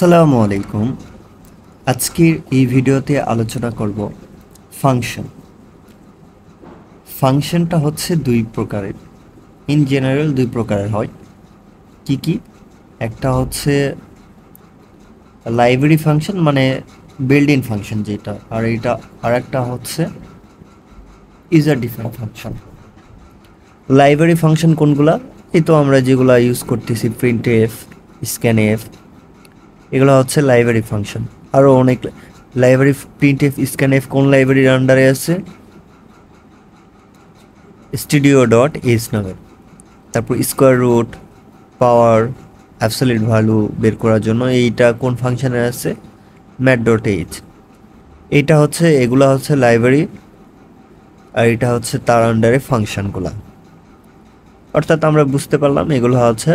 আসসালামু আলাইকুম। আজকের এই ভিডিওতে আলোচনা করব ফাংশন। ফাংশনটা হচ্ছে দুই প্রকারের, ইন জেনারেল দুই প্রকারের হয়। কি কি? একটা হচ্ছে লাইব্রেরি ফাংশন, মানে বিল্ড ইন ফাংশন যেটা, আর একটা হচ্ছে user define function. Library function কোনগুলা? এই তো আমরা যেগুলা ইউজ করতেছি, প্রিন্টএফ, স্ক্যানএফ, এগুলো হচ্ছে লাইব্রেরি ফাংশন। আরও অনেক লাইব্রেরি, প্রিন্টএফ, স্ক্যানএফ কোন লাইব্রেরির আন্ডারে আছে? studio.h নামে। তারপর স্কোয়ার রুট, পাওয়ার, অ্যাবসলিউট ভ্যালু বের করার জন্য এইটা কোন ফাংশনে আছে? mat.h। এইটা হচ্ছে, এগুলা হচ্ছে লাইব্রেরি, আর এটা হচ্ছে তার আন্ডারে ফাংশনগুলা। অর্থাৎ আমরা বুঝতে পারলাম এগুলো হচ্ছে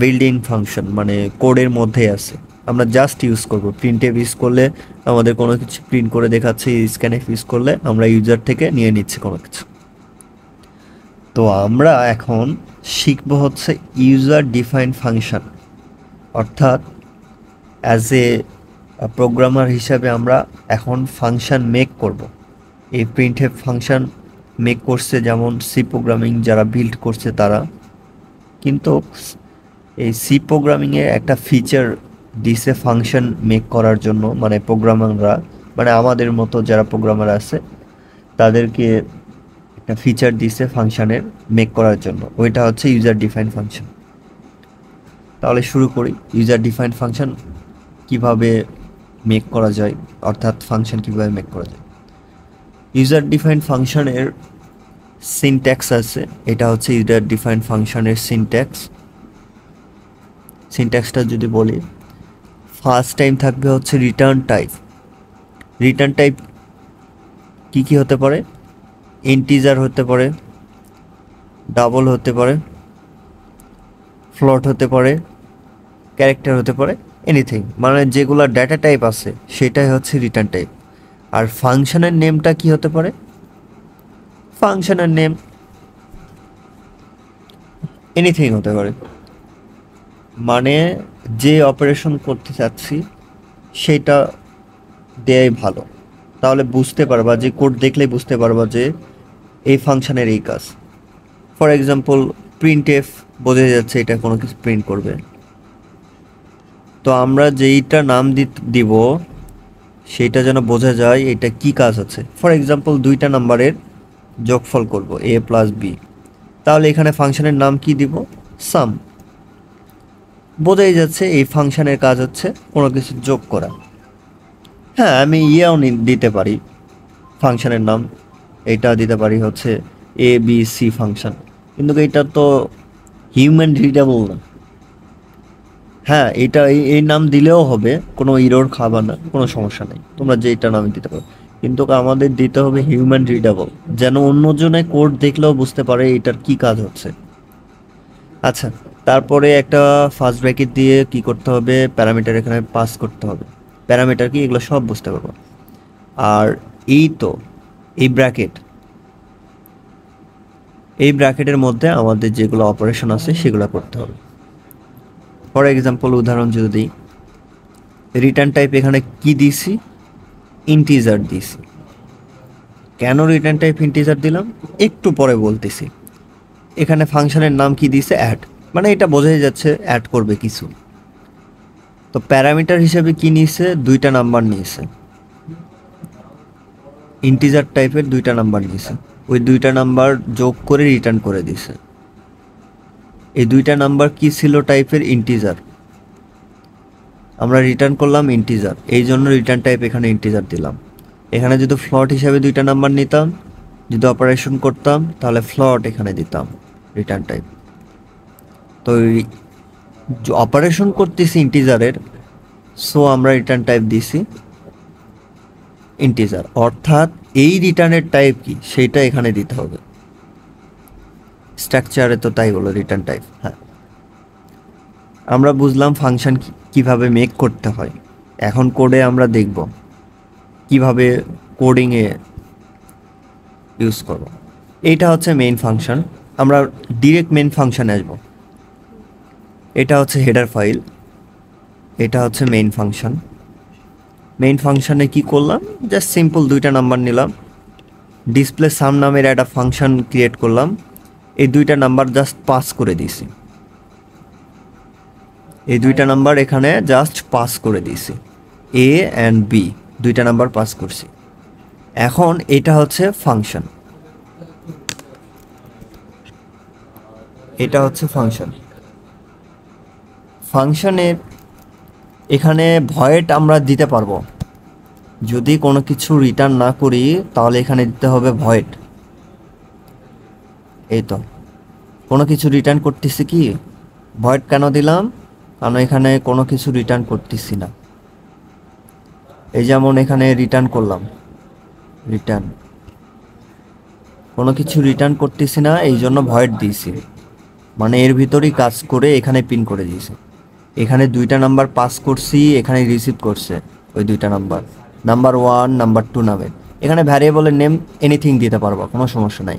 বিল্ড ইন ফাংশন, মানে কোডের মধ্যে আছে, আমরা জাস্ট ইউজ করব। প্রিন্টএফ ইউজ করলে আমাদের কোনো কিছু প্রিন্ট করে দেখাচ্ছে, স্ক্যানএফ ইউজ করলে আমরা ইউজার থেকে নিয়ে নিচ্ছি কোনো কিছু। তো আমরা এখন শিখব হচ্ছে ইউজার ডিফাইন ফাংশন, অর্থাৎ অ্যাজ এ প্রোগ্রামার হিসাবে আমরা এখন ফাংশন মেক করব। এই প্রিন্টএফ ফাংশন মেক করছে যেমন সি প্রোগ্রামিং যারা বিল্ড করছে তারা, কিন্তু এই সি প্রোগ্রামিংয়ে একটা ফিচার দিছে ফাংশন মেক করার জন্য, মানে প্রোগ্রামাররা, মানে আমাদের মতো যারা প্রোগ্রামার আছে তাদেরকে একটা ফিচার দিছে ফাংশনের মেক করার জন্য, ওইটা হচ্ছে ইউজার ডিফাইন ফাংশন। তাহলে শুরু করি, ইউজার ডিফাইন ফাংশন কিভাবে মেক করা যায়, অর্থাৎ ফাংশন কিভাবে মেক করা যায়। ইউজার ডিফাইন ফাংশনের সিনট্যাক্স আছে, এটা হচ্ছে ইউজার ডিফাইন ফাংশনের সিনট্যাক্সটা যদি বলি, ফার্স্ট টাইম থাকবে হচ্ছে রিটার্ন টাইপ। রিটার্ন টাইপ কি কি হতে পারে? ইন্টিজার হতে পারে, ডাবল হতে পারে, ফ্লোট হতে পারে, ক্যারেক্টার হতে পারে, এনিথিং, মানে যেগুলো ডেটা টাইপ আছে সেটাই হচ্ছে রিটার্ন টাইপ। আর ফাংশনের নেমটা কি হতে পারে? ফাংশনের নেম এনিথিং হতে পারে, মানে যে অপারেশন করতে চাচ্ছি সেটা দেয়াই ভালো। তাহলে বুঝতে পারবা, যে কোড দেখলেই বুঝতে পারবা যে এই ফাংশনের এই কাজ। ফর এক্সাম্পল প্রিন্টএফ, বোঝা যাচ্ছে এটা কোনো কিছু প্রিন্ট করবে, তো আমরা যেইটা নাম দিব সেইটা যেন বোঝা যায় এটা কি কাজ আছে। ফর এক্সাম্পল দুইটা নাম্বারের যোগফল করব, a প্লাস বি, তাহলে এখানে ফাংশনের নাম কি দিব? সাম। বোঝাই যাচ্ছে এই ফাংশনের কাজ হচ্ছে কোনো কিছু যোগ করা। হ্যাঁ, আমি ইয়েও দিতে পারি ফাংশনের নাম, এটা দিতে পারি হচ্ছে এ বি সি ফাংশন, কিন্তু এটা তো হিউম্যান রিডেবল না। হ্যাঁ, এটা এই নাম দিলেও হবে, কোনো ইরর খাবা না, কোনো সমস্যা নেই, তোমরা যেটা নাম দিতে পারো, কিন্তু আমাদের দিতে হবে হিউম্যান রিডেবল, যেন অন্যজনে কোড দেখলেও বুঝতে পারে এটার কি কাজ হচ্ছে। আচ্ছা, তারপরে একটা ফার্স্ট ব্র্যাকেট দিয়ে কি করতে হবে? প্যারামিটার এখানে পাস করতে হবে। প্যারামিটার কি, এগুলো সব বুঝতে পারবো। আর এই তো এই ব্র্যাকেটের মধ্যে আমাদের যেগুলো অপারেশন আছে সেগুলো করতে হবে। ফর এক্সাম্পল উদাহরণ যদি দিই, রিটার্ন টাইপ এখানে কি দিছি? ইন্টিজার দিছি। কেন রিটার্ন টাইপ ইন্টিজার দিলাম একটু পরে বলতেছি। এখানে ফাংশনের নাম কি দিছে? অ্যাড, মানে এটা বোঝাই যাচ্ছে অ্যাড করবে কিছু। তো প্যারামিটার হিসেবে কি নিয়েছে? দুইটা নাম্বার নিয়েছে, ইন্টিজার টাইপের দুইটা নাম্বার নিয়েছে, ওই দুইটা নাম্বার যোগ করে রিটার্ন করে দিছে। এই দুইটা নাম্বার কি ছিল টাইপের? ইন্টিজার। আমরা রিটার্ন করলাম ইন্টিজার, এই জন্য রিটার্ন টাইপ এখানে ইন্টিজার দিলাম। এখানে যদি ফ্লট হিসাবে দুইটা নাম্বার নিতাম, যদি অপারেশন করতাম, তাহলে ফ্লট এখানে দিতাম রিটার্ন টাইপ। তো অপারেশন করতেছি ইন্টিজারের, সো আমরা রিটার্ন টাইপ দিছি ইন্টিজার, অর্থাৎ এই রিটার্নের টাইপ কি সেইটা এখানে দিতে হবে। স্ট্রাকচারে তো তাই বলো রিটার্ন টাইপ। হ্যাঁ, আমরা বুঝলাম ফাংশন কিভাবে মেক করতে হয়। এখন কোডে আমরা দেখব কিভাবে কোডিংয়ে ইউজ করব। এইটা হচ্ছে মেইন ফাংশন, আমরা ডিরেক্ট মেইন ফাংশনে আসব। এটা হচ্ছে হেডার ফাইল, এটা হচ্ছে মেইন ফাংশন। মেইন ফাংশনে কি করলাম, জাস্ট সিম্পল দুইটা নাম্বার নিলাম, ডিসপ্লে সাম নামের একটা ফাংশন ক্রিয়েট করলাম, এই দুইটা নাম্বার জাস্ট পাস করে দিয়েছি, এই দুইটা নাম্বার এখানে জাস্ট পাস করে দিয়েছি, এ অ্যান্ড বি দুইটা নাম্বার পাস করছি। এখন এটা হচ্ছে ফাংশন, এটা হচ্ছে ফাংশন। ফাংশনের এখানে ভয়েড আমরা দিতে পারবো, যদি কোনো কিছু রিটার্ন না করি তাহলে এখানে দিতে হবে ভয়েড। এই তো কোনো কিছু রিটার্ন করতেছি কি, ভয়েড কেন দিলাম, কারণ এখানে কোনো কিছু রিটার্ন করতেছি না। এই যেমন এখানে রিটার্ন করলাম, রিটার্ন কোনো কিছু রিটার্ন করতেছি না, এই জন্য ভয়েড দিয়েছি, মানে এর ভিতরেই কাজ করে এখানে পিন করে দিয়েছি। এখানে দুইটা নাম্বার পাস করছি, এখানে রিসিভ করছে ওই দুইটা নাম্বার, নাম্বার 1 নাম্বার 2 নামের। এখানে ভ্যারিয়েবলের নেম এনিথিং দিতে পারবো, কোনো সমস্যা নাই।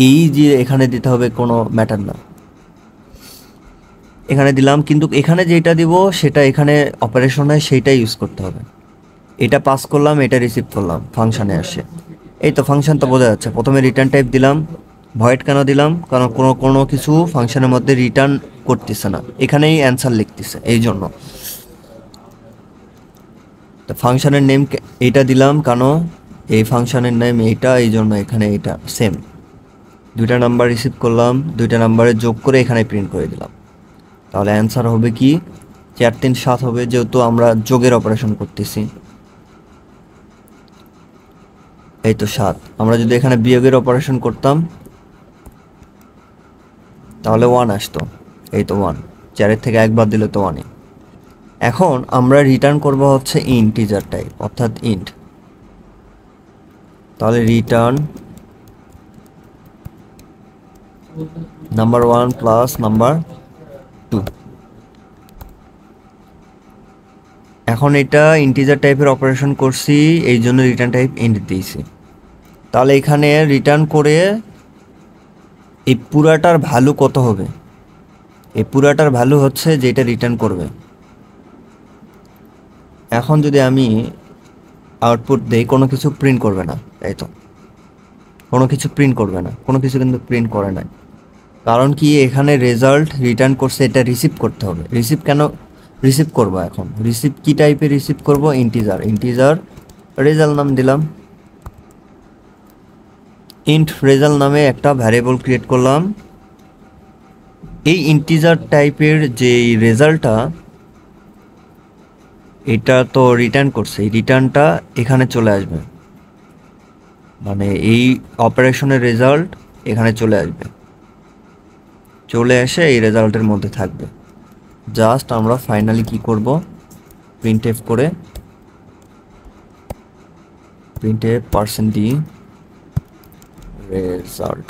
এই যে এখানে দিতে হবে কোনো ম্যাটার না, এখানে দিলাম, কিন্তু এখানে যেটা দিব সেটা এখানে অপারেশনে সেইটাই ইউজ করতে হবে। এটা পাস করলাম, এটা রিসিভ করলাম, ফাংশনে আসে। এই তো ফাংশন তো বোঝা যাচ্ছে। প্রথমে রিটার্ন টাইপ দিলাম, ভয়েড কেন দিলাম, কারণ কোনো কিছু ফাংশনের মধ্যে রিটার্ন করতেছে না, এখানেই অ্যান্সার লিখতেছে এই জন্য। তো ফাংশনের নেম এইটা দিলাম, কারণ এই ফাংশনের নেম এইটা, এই জন্য এখানে এটা সেম। দুইটা নাম্বার রিসিভ করলাম, দুইটা নাম্বারে যোগ করে এখানে প্রিন্ট করে দিলাম, তাহলে অ্যান্সার হবে কি 4 3 7 হবে, যেহেতু আমরা যোগের অপারেশন করতেছি। এই তো 7। আমরা যদি এখানে বিয়োগের অপারেশন করতাম তাহলে 1 আসতো, এই তো 1, 4 থেকে 1 বাদ দিলে তো 1। এখন আমরা রিটার্ন করব হচ্ছে ইন্টিজার টাইপ, অর্থাৎ ইন্ট। তাহলে রিটার্ন নাম্বার 1 প্লাস নাম্বার 2। এখন এটা ইন্টিজার টাইপের অপারেশন করছি, এই জন্য রিটার্ন টাইপ ইন্ট দিয়েছি। তাহলে এখানে রিটার্ন করে এই পুরাটার ভ্যালু কত হবে, এই পুরাটার ভ্যালু হচ্ছে যেটা রিটার্ন করবে। এখন যদি আমি আউটপুট দেই, কোনো কিছু প্রিন্ট করবে না, তাই তো কোনো কিছু প্রিন্ট করবে না, কোনো কিছু কিন্তু প্রিন্ট করে না। কারণ কি, এখানে রেজাল্ট রিটার্ন করছে, এটা রিসিভ করতে হবে। রিসিভ কেন রিসিভ করবো, এখন রিসিভ কি টাইপে রিসিভ করব, ইন্টিজার। ইন্টিজার রেজাল্ট নাম দিলাম, ইন্ট রেজাল্ট নামে একটা ভ্যারিয়েবল ক্রিয়েট করলাম। এই ইন্টিজার টাইপের যে রেজাল্টটা, এটা তো রিটার্ন করছে, এই রিটার্নটা এখানে চলে আসবে, মানে এই অপারেশনের রেজাল্ট এখানে চলে আসবে, চলে এসে এই রেজাল্টের মধ্যে থাকবে। জাস্ট আমরা ফাইনালি কি করব, প্রিন্টএফ করে, প্রিন্টএফ %d রেজাল্ট।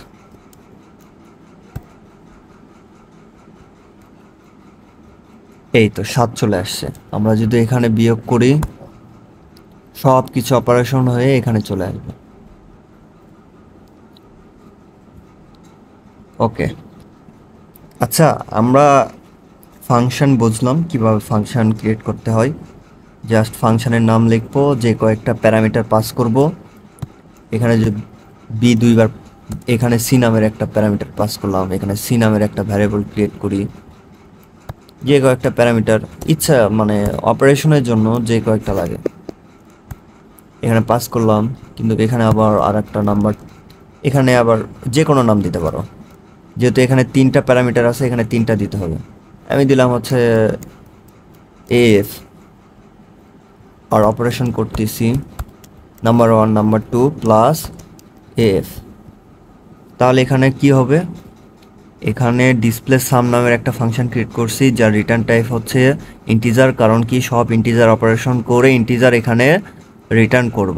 এই তো 7 চলে আসছে। আমরা যদি এখানে বিয়োগ করি, সব কিছু অপারেশন হয়ে এখানে চলে আসবে। ওকে, আচ্ছা, আমরা ফাংশন বুঝলাম কিভাবে ফাংশন ক্রিয়েট করতে হয়। জাস্ট ফাংশনের নাম লিখবো, যে কয়েকটা প্যারামিটার পাস করব। এখানে যদি বি দুইবার, এখানে সি নামের একটা প্যারামিটার পাস করলাম, এখানে সি নামের একটা ভ্যারিয়েবল ক্রিয়েট করি, যে কয়েকটা প্যারামিটার ইচ্ছা, মানে অপারেশনের জন্য যে কয়েকটা লাগে এখানে পাস করলাম। কিন্তু এখানে আবার আর একটা নাম্বার, এখানে আবার যে কোনো নাম দিতে পারো, যেহেতু এখানে 3টা প্যারামিটার আছে, এখানে 3টা দিতে হবে। আমি দিলাম হচ্ছে এফ, আর অপারেশন করতেছি নাম্বার 1 নাম্বার 2 প্লাস এফ। তাহলে এখানে কি হবে, এখানে ডিসপ্লে সাম নামের একটা ফাংশন ক্রিয়েট করছি, যার রিটার্ন টাইপ হচ্ছে ইন্টিজার। কারণ কি, সব ইন্টিজার অপারেশন করে ইন্টিজার এখানে রিটার্ন করব,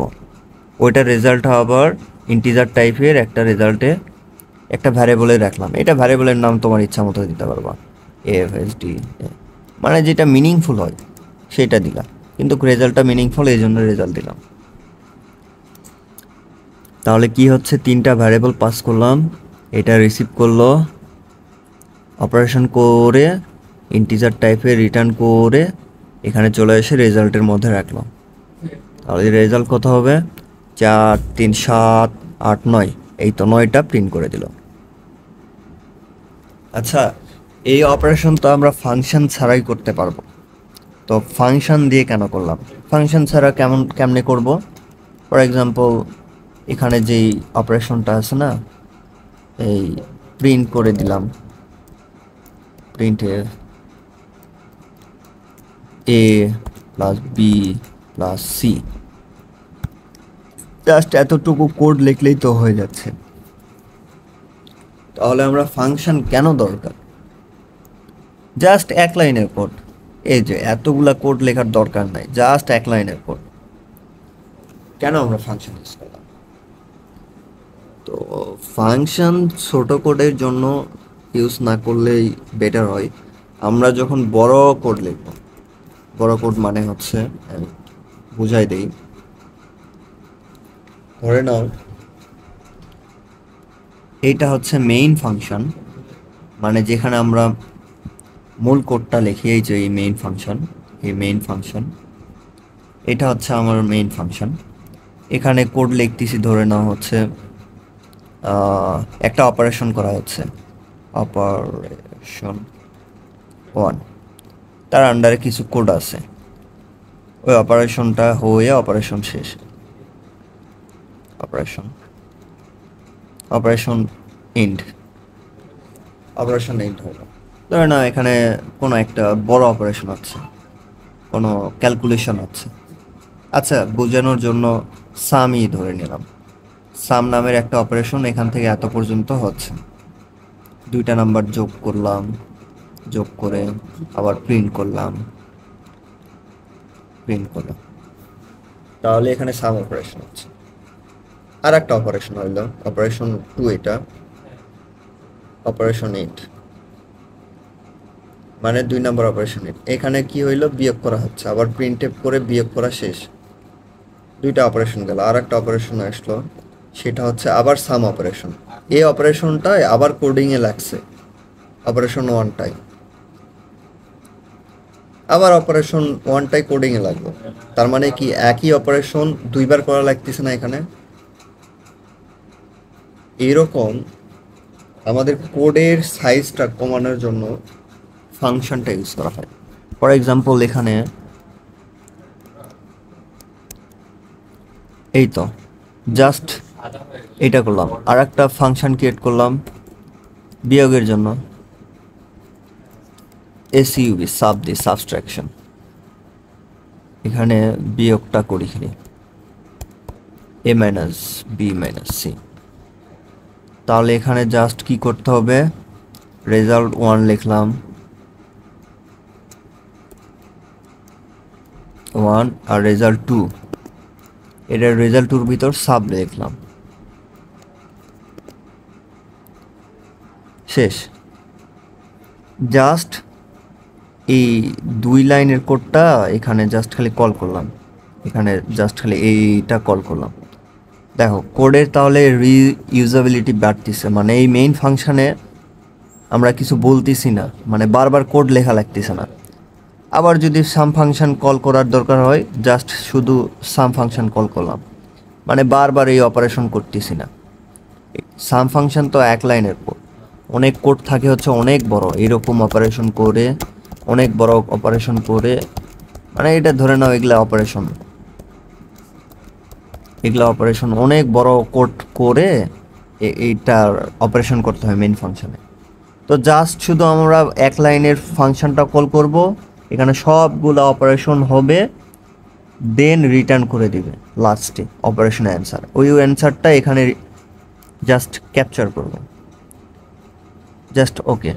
ওইটার রেজাল্ট আবার ইন্টিজার টাইপের একটা রেজাল্টে একটা ভ্যারিয়েবলে রাখলাম। এটা ভ্যারিয়েবলের নাম তোমার ইচ্ছা মতো দিতে পারবা, এফএসডি, মানে যেটা মিনিংফুল হয় সেটা দিলাম, কিন্তু রেজাল্টটা মিনিংফুল এই জন্য রেজাল্ট দিলাম। তাহলে কি হচ্ছে, 3টা ভ্যারিয়েবল পাস করলাম, এটা রিসিভ করলো, অপারেশন করে ইন্টিজার টাইপে রিটার্ন করে এখানে চলে এসে রেজাল্টের মধ্যে রাখলাম। তাহলে রেজাল্ট কত হবে? 4 3 7 8 9, এই তো 9টা প্রিন্ট করে দিল। আচ্ছা, এই অপারেশন তো আমরা ফাংশন ছাড়াই করতে পারবো, তো ফাংশন দিয়ে কেন করলাম? ফাংশন ছাড়া কেমনে করব? ফর এক্সাম্পল এখানে যেই অপারেশনটা আছে না, এই প্রিন্ট করে দিলাম, প্রিন্টে a plus B plus C, just এতটুকু কোড লিখলেই তো হয়ে যাচ্ছে। তাহলে আমরা ফাংশন কেন দরকার? জাস্ট এক লাইনের কোড, এই যে এতগুলা কোড লেখার দরকার নাই, জাস্ট এক লাইনের কোড। কেন আমরা ফাংশন ইউজ করলাম? তো ফাংশন ছোট কোডের জন্য ইউজ না করলেই বেটার হয়। আমরা যখন বড় কোড লিখব, বড় কোড মানে হচ্ছে, আমি বুঝাই দেই। ধরে নাও এইটা হচ্ছে মেইন ফাংশন, মানে যেখানে আমরা মূল কোডটা লিখি, এই যে এই মেইন ফাংশন, এই মেইন ফাংশন, এটা হচ্ছে আমার মেইন ফাংশন। এখানে কোড লিখতেছি, ধরে নাও হচ্ছে একটা অপারেশন করা হচ্ছে, অপারেশন 1, তার আন্ডারে কিছু কোড আছে, ওই অপারেশনটা হয়ে অপারেশন শেষ, অপারেশন এন্ড, অপারেশন এন্ড হলো। ধরে না এখানে কোনো একটা বড় অপারেশন আছে, কোনো ক্যালকুলেশন আছে। আচ্ছা, বোঝানোর জন্য সামই ধরে নিলাম, সাম নামের একটা অপারেশন এখান থেকে এত পর্যন্ত হচ্ছে, 2টা নাম্বার যোগ করলাম, যোগ করে আবার প্রিন্ট করলাম, তাহলে এখানে সাম অপারেশন হচ্ছে। আর একটা অপারেশন হইল অপারেশন 2, এটা অপারেশন 8, মানে 2 নাম্বার অপারেশন। এখানে কি হইলো? বিয়োগ করা হচ্ছে, আবার প্রিন্ট করে বিয়োগ করা শেষ, 2টা অপারেশন গেল। আর একটা অপারেশন আসলো, সেটা হচ্ছে আবার সাম অপারেশন। এই অপারেশনটাই আবার কোডিংয়ে লাগছে, অপারেশন 1টাই, আবার অপারেশন 1টাই কোডিংয়ে লাগলো। তার মানে কি একই অপারেশন 2বার করা লাগতেছে না এখানে? এইরকম আমাদের কোডের সাইজটা কমানোর জন্য ফাংশনটা ইউজ করা হয়। ফর এক্সাম্পল এখানে এই তো জাস্ট এটা করলাম, আর একটা ফাংশন ক্রিয়েট করলাম বিয়োগের জন্য, এসইউবি, সাব দি সাবস্ট্রাকশন। এখানে বিয়োগটা করি, এখানে এ মাইনাস বি মাইনাস সি। তাহলে এখানে জাস্ট কি করতে হবে? রেজাল্ট 1 লিখলাম, 1, আর রেজাল্ট 2, এটা রেজাল্ট 2-র ভিতর সাব লিখলাম, শেষ। জাস্ট এই 2 লাইনের কোডটা এখানে জাস্ট খালি কল করলাম, এখানে জাস্ট খালি এইটা কল করলাম। দেখো কোডের তাহলে রিইউজাবিলিটি বাড়তেছে, মানে এই মেইন ফাংশনে আমরা কিছু বলতেছি না, মানে বারবার কোড লেখা লাগতেছে না। আবার যদি সাম ফাংশন কল করার দরকার হয়, জাস্ট শুধু সাম ফাংশন কল করলাম, মানে বারবার এই অপারেশন করতেছি না। সাম ফাংশন তো এক লাইনের কোড, অনেক কোড থাকে হচ্ছে অনেক বড়, এরকম অপারেশন করে, অনেক বড় অপারেশন করে, মানে এটা ধরে নাও এগুলা অপারেশন অনেক বড় কোড করে এইটার অপারেশন করতে হয় মেইন ফাংশনে। তো জাস্ট শুধু আমরা এক লাইনের ফাংশনটা কল করব, এখানে সবগুলো অপারেশন হবে, দেন রিটার্ন করে দিবে লাস্টে অপারেশন অ্যান্সার। ওই অ্যান্সারটা এখানে জাস্ট ক্যাপচার করব, জাস্ট ওকে।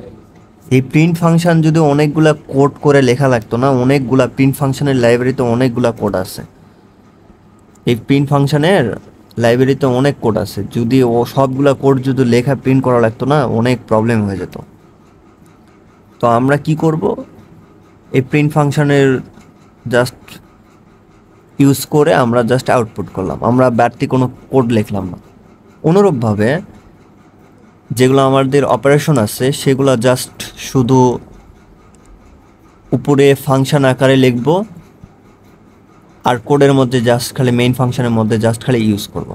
এই প্রিন্ট ফাংশন যদি অনেকগুলা কোড করে লেখা লাগতো না, অনেকগুলা প্রিন্ট ফাংশনের লাইব্রেরিতে অনেকগুলা কোড আছে, এই প্রিন্ট ফাংশনের লাইব্রেরিতে অনেক কোড আছে, যদি ও সবগুলা কোড যদি লেখা প্রিন্ট করা লাগতো না, অনেক প্রবলেম হয়ে যেত। তো আমরা কি করব? এই প্রিন্ট ফাংশনের জাস্ট ইউজ করে আমরা জাস্ট আউটপুট করলাম, আমরা বাড়তি কোনো কোড লিখলাম না। অনুরূপভাবে যেগুলো আমাদের অপারেশন আছে সেগুলো জাস্ট শুধু উপরে ফাংশন আকারে লিখব, আর কোডের মধ্যে জাস্ট খালি মেইন ফাংশনের মধ্যে জাস্ট খালি ইউজ করব,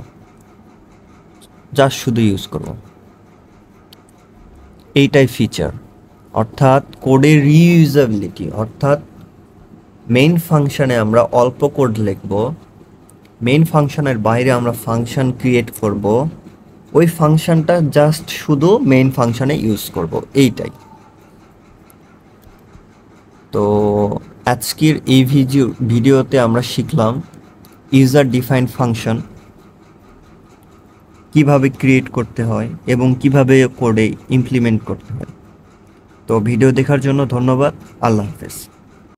জাস্ট শুধু ইউজ করব। এইটাই ফিচার, অর্থাৎ কোডের রিইউজেবিলিটি, অর্থাৎ মেইন ফাংশনে আমরা অল্প কোড লিখব, মেইন ফাংশনের বাইরে আমরা ফাংশন ক্রিয়েট করব, ওই ফাংশনটা জাস্ট শুধু মেইন ফাংশনে ইউজ করব, এইটাই। তো আজকের এই ভিডিওতে আমরা শিখলাম ইউজার ডিফাইন্ড ফাংশন কিভাবে ক্রিয়েট করতে হয় এবং কিভাবে কোডে ইমপ্লিমেন্ট করতে হয়। তো ভিডিও দেখার জন্য ধন্যবাদ। আল্লাহ হাফেজ।